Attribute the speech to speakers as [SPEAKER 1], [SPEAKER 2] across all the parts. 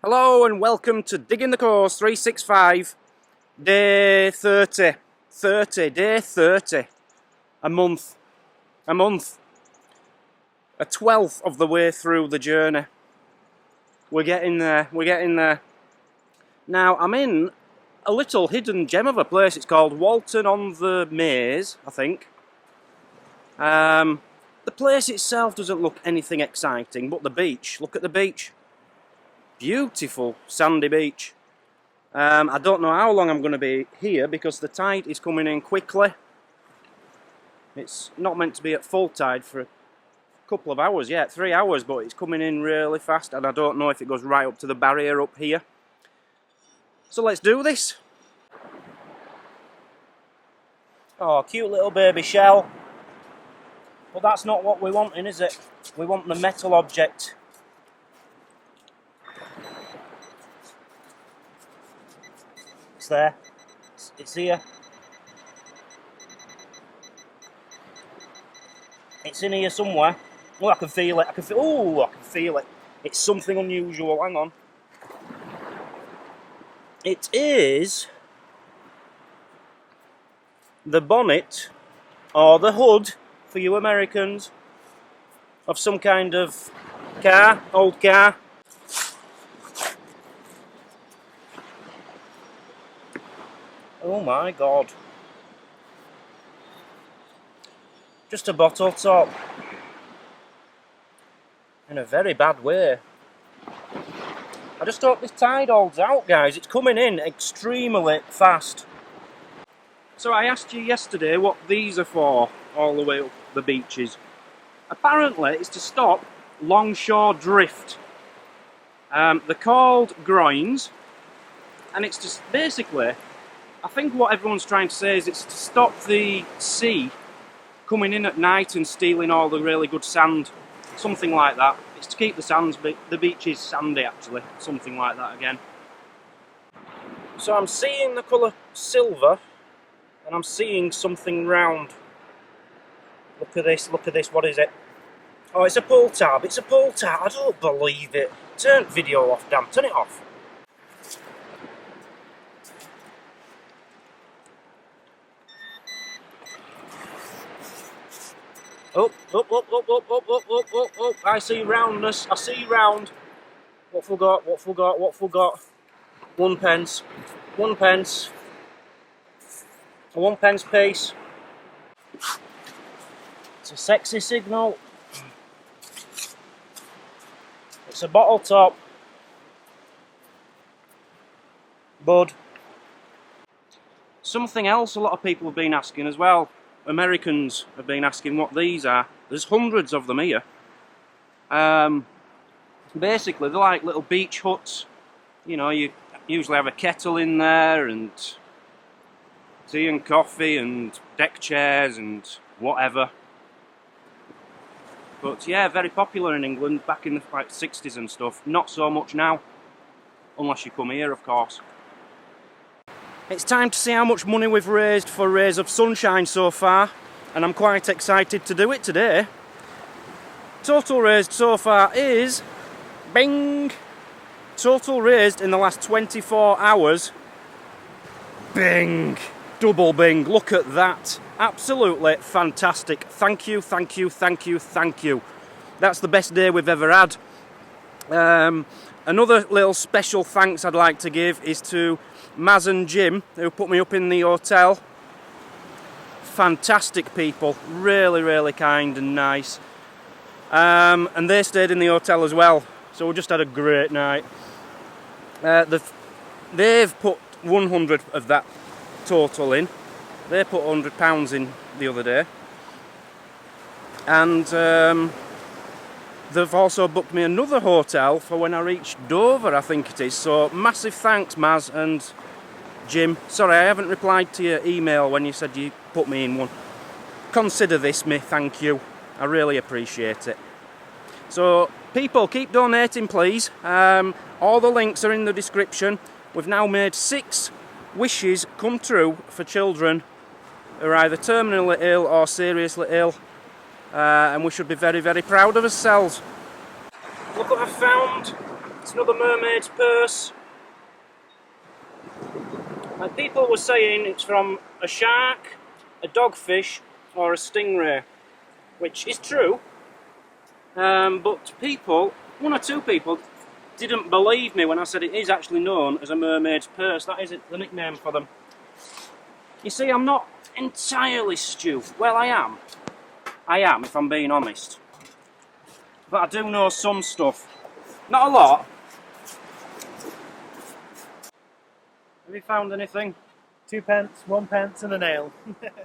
[SPEAKER 1] Hello and welcome to Digging the Course 365, day 30. Day 30. A month. A twelfth of the way through the journey. We're getting there. Now, I'm in a little hidden gem of a place. It's called Walton-On-The-Naise, I think. The place itself doesn't look anything exciting, but the beach, look at the beach. Beautiful sandy beach. I don't know how long I'm going to be here because the tide is coming in quickly. It's not meant to be at full tide for a couple of hours yet, 3 hours, but it's coming in really fast, and I don't know if it goes right up to the barrier up here. So let's do this. Oh, cute little baby shell. But that's not what we want, is it? We want the metal object. It's there. It's here. It's in here somewhere. Oh, I can feel it. I can feel it. It's something unusual. Hang on. It is the bonnet or the hood for you Americans of some kind of car, old car. Oh my God. Just a bottle top. In a very bad way. I just hope this tide holds out, guys. It's coming in extremely fast. So I asked you yesterday what these are for, all the way up the beaches. Apparently it's to stop longshore drift. They're called groynes, and it's just basically, I think what everyone's trying to say is it's to stop the sea coming in at night and stealing all the really good sand. Something like that. It's to keep the beaches sandy, actually. Something like that again. So I'm seeing the colour silver, and I'm seeing something round. Look at this, what is it? Oh, it's a pull tab, I don't believe it. Turn video off, damn, turn it off. Up. I see roundness. I see round. What forgot? 1 pence. 1 pence. A 1 pence piece. It's a sexy signal. It's a bottle top. Bud. Something else a lot of people have been asking as well. Americans have been asking what these are. There's hundreds of them here. Basically, they're like little beach huts. You know, you usually have a kettle in there and tea and coffee and deck chairs and whatever. But yeah, very popular in England back in the 60s and stuff. Not so much now, unless you come here, of course. It's time to see how much money we've raised for Rays of Sunshine so far, and I'm quite excited to do it today. Total raised so far is, bing! Total raised in the last 24 hours, bing! Double bing, look at that. Absolutely fantastic. Thank you. That's the best day we've ever had. Another little special thanks I'd like to give is to Maz and Jim, who put me up in the hotel. Fantastic people, really kind and nice. And they stayed in the hotel as well, so we just had a great night. They've put 100 of that total in. They put £100 in the other day. And they've also booked me another hotel for when I reach Dover, I think it is. So massive thanks, Maz and Jim. Sorry, I haven't replied to your email when you said you put me in one. Consider this me, thank you. I really appreciate it. So, people, keep donating, please. All the links are in the description. We've now made 6 wishes come true for children who are either terminally ill or seriously ill. And we should be very proud of ourselves. Look what I found. It's another mermaid's purse. And people were saying it's from a shark, a dogfish, or a stingray, which is true. But people, one or two people, didn't believe me when I said it is actually known as a mermaid's purse. That is the nickname for them. You see, I'm not entirely stupid. Well, I am. I am, if I'm being honest. But I do know some stuff. Not a lot. Have you found anything?
[SPEAKER 2] 2 pence, 1 pence and a nail.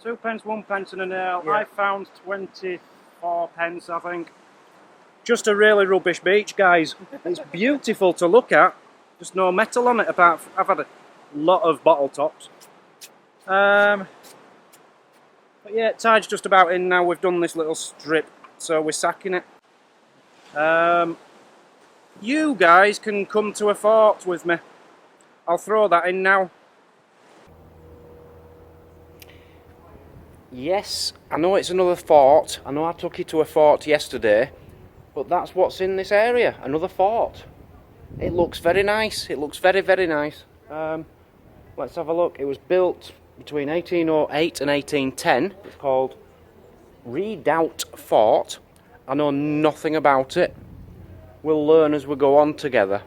[SPEAKER 1] 2 pence, 1 pence and a nail.
[SPEAKER 2] Yeah.
[SPEAKER 1] I found 24 pence, I think. Just a really rubbish beach, guys. It's beautiful to look at. Just no metal on it, apart from, I've had a lot of bottle tops. But yeah, tide's just about in now. We've done this little strip, so we're sacking it. You guys can come to a fort with me. I'll throw that in now. Yes, I know it's another fort. I know I took you to a fort yesterday, but that's what's in this area, another fort. It looks very nice. It looks very, very nice. Let's have a look. It was built between 1808 and 1810. It's called Redoubt Fort. I know nothing about it. We'll learn as we go on together.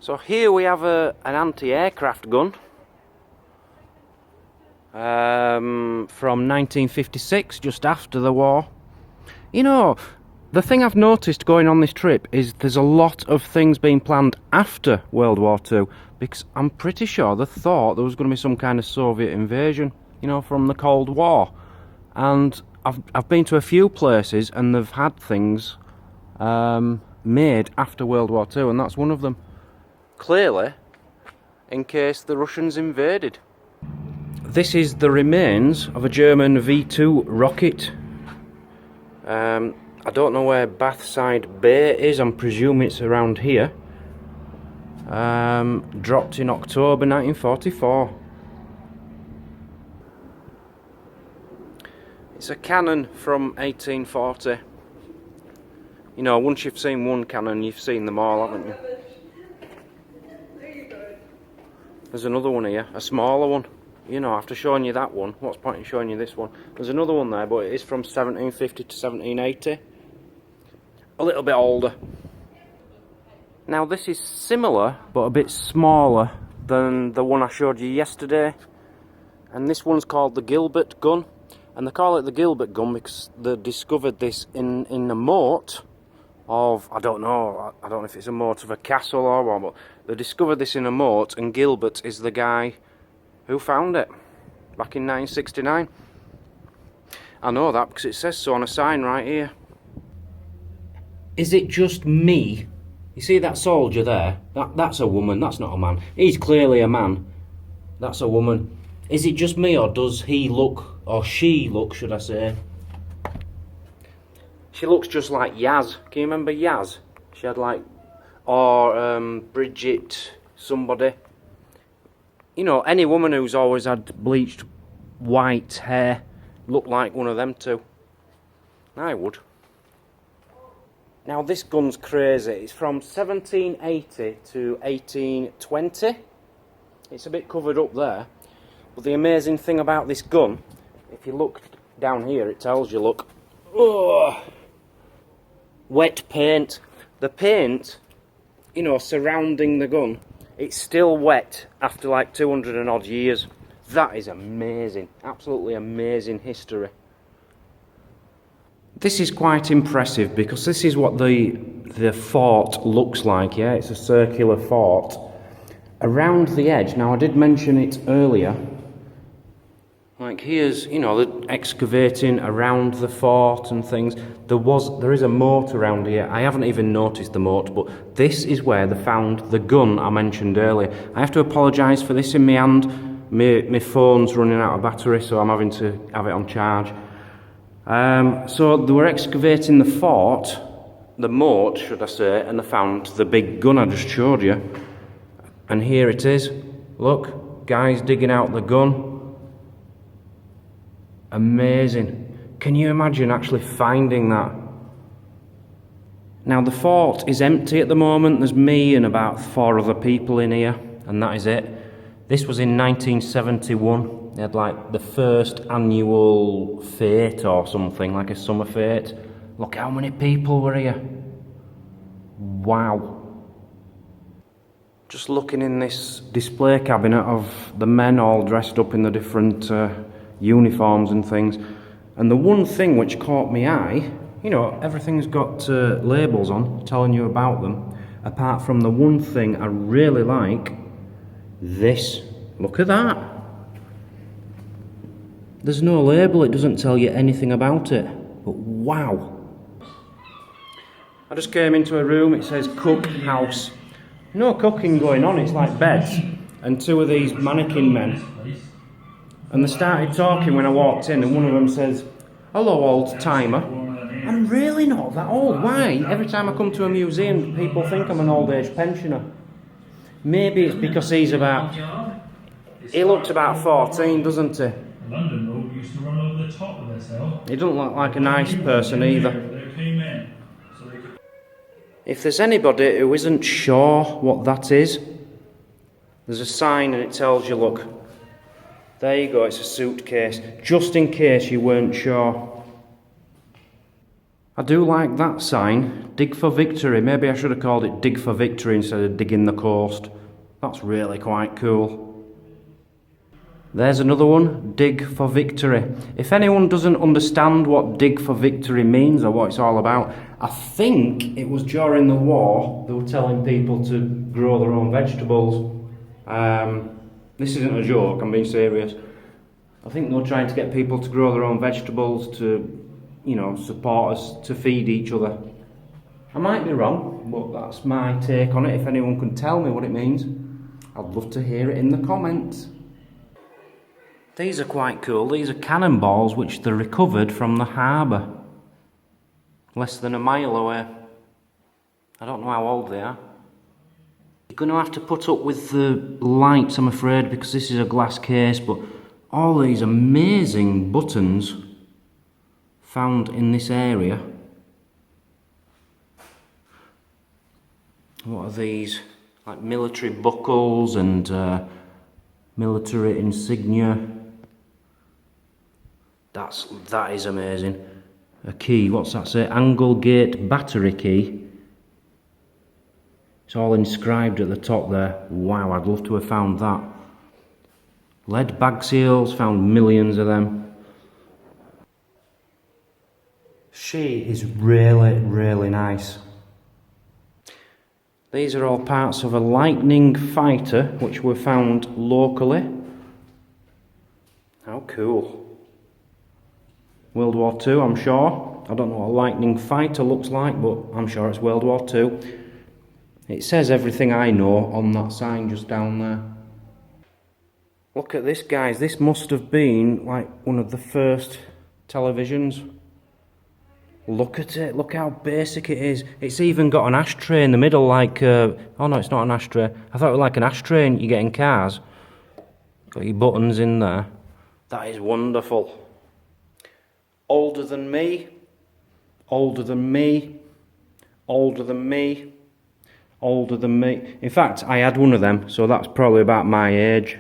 [SPEAKER 1] So here we have an anti-aircraft gun from 1956, just after the war. You know, the thing I've noticed going on this trip is there's a lot of things being planned after World War II, because I'm pretty sure they thought there was going to be some kind of Soviet invasion, you know, from the Cold War. And I've been to a few places and they've had things made after World War II, and that's one of them. Clearly, in case the Russians invaded. This is the remains of a German V2 rocket. I don't know where Bathside Bay is. I'm presuming it's around here. Dropped in October 1944. It's a cannon from 1840. You know, once you've seen one cannon, you've seen them all, haven't you? There's another one here, a smaller one. You know, after showing you that one, what's the point in showing you this one? There's another one there, but it is from 1750 to 1780. A little bit older. Now this is similar, but a bit smaller than the one I showed you yesterday. And this one's called the Gilbert gun. And they call it the Gilbert gun because they discovered this in a moat of, I don't know if it's a moat of a castle or what, but they discovered this in a moat, and Gilbert is the guy who found it back in 1969. I know that because it says so on a sign right here. Is it just me? You see that soldier there? That's a woman, that's not a man. He's clearly a man. That's a woman. Is it just me, or does he look, or she look, should I say? She looks just like Yaz. Can you remember Yaz? She had like, or Bridget, somebody. You know, any woman who's always had bleached white hair looked like one of them two. I would. Now this gun's crazy. It's from 1780 to 1820. It's a bit covered up there. But the amazing thing about this gun, if you look down here, it tells you, look. Oh, wet paint. The paint, you know, surrounding the gun, it's still wet after like 200 and odd years. That is amazing. Absolutely amazing history. This is quite impressive because this is what the fort looks like, yeah? It's a circular fort. Around the edge, now I did mention it earlier, like here's, you know, the excavating around the fort and things. There is a moat around here. I haven't even noticed the moat, but this is where they found the gun I mentioned earlier. I have to apologise for this in my hand. My phone's running out of battery, so I'm having to have it on charge. So they were excavating the fort, the moat, should I say, and they found the big gun I just showed you. And here it is. Look, guys digging out the gun. Amazing. Can you imagine actually finding that? Now the fort is empty at the moment. There's me and about 4 other people in here, and that is it. This was in 1971. They had like the first annual fete or something, like a summer fete. Look how many people were here. Wow. Just looking in this display cabinet of the men all dressed up in the different uniforms and things. And the one thing which caught my eye, you know, everything's got labels on telling you about them, apart from the one thing I really like, this. Look at that. There's no label, it doesn't tell you anything about it, but wow. I just came into a room, it says cook house. No cooking going on, it's like beds and 2 of these mannequin men. And they started talking when I walked in, and one of them says, "Hello, old timer." I'm really not that old. Why? Every time I come to a museum, people think I'm an old age pensioner. Maybe it's because he looks about 14, doesn't he?
[SPEAKER 3] London Road used to run over the top of this hill.
[SPEAKER 1] He doesn't look like a nice person either. If there's anybody who isn't sure what that is, there's a sign and it tells you, look, there you go, it's a suitcase, just in case you weren't sure. I do like that sign, dig for victory. Maybe I should have called it dig for victory instead of digging the coast. That's really quite cool. There's another one, dig for victory. If anyone doesn't understand what dig for victory means or what it's all about, I think it was during the war they were telling people to grow their own vegetables. This isn't a joke, I'm being serious. I think they were trying to get people to grow their own vegetables to, you know, support us, to feed each other. I might be wrong, but that's my take on it. If anyone can tell me what it means, I'd love to hear it in the comments. These are quite cool. These are cannonballs which they recovered from the harbour. Less than a mile away. I don't know how old they are. You're going to have to put up with the lights, I'm afraid, because this is a glass case, but all these amazing buttons found in this area. What are these? Like military buckles and military insignia. That is amazing. A key, what's that say? Aaarrgghh battery key. It's all inscribed at the top there. Wow, I'd love to have found that. Lead bag seals, found millions of them. She is really, really nice. These are all parts of a lightning fighter which were found locally. How cool. World War II, I'm sure. I don't know what a lightning fighter looks like, but I'm sure it's World War II. It says everything I know on that sign just down there. Look at this, guys. This must have been like one of the first televisions. Look at it. Look how basic it is. It's even got an ashtray in the middle, like... oh no, it's not an ashtray. I thought it was like an ashtray you get in cars. Got your buttons in there. That is wonderful. Older than me. Older than me. Older than me. Older than me. In fact, I had one of them, so that's probably about my age.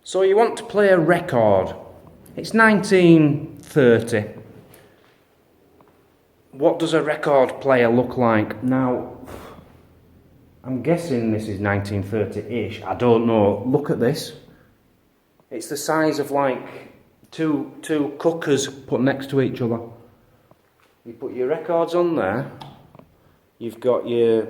[SPEAKER 1] So you want to play a record. It's 1930. What does a record player look like? Now, I'm guessing this is 1930-ish. I don't know. Look at this. It's the size of like two cookers put next to each other. You put your records on there. You've got your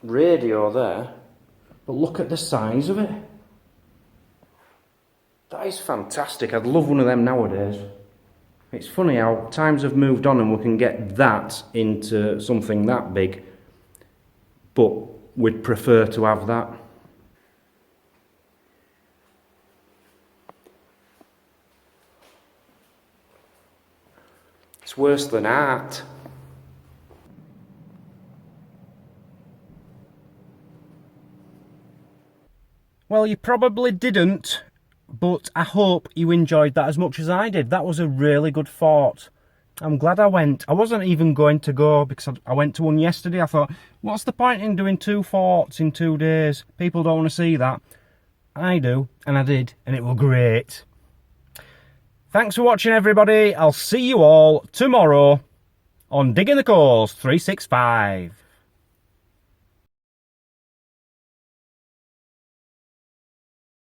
[SPEAKER 1] radio there. But look at the size of it. That is fantastic. I'd love one of them nowadays. It's funny how times have moved on and we can get that into something that big, but we'd prefer to have that. It's worse than art. Well, you probably didn't. But I hope you enjoyed that as much as I did. That was a really good fort. I'm glad I went. I wasn't even going to go because I went to one yesterday. I thought, what's the point in doing 2 forts in 2 days? People don't want to see that. I do, and I did, and it was great. Thanks for watching, everybody. I'll see you all tomorrow on Digging the Coals 365.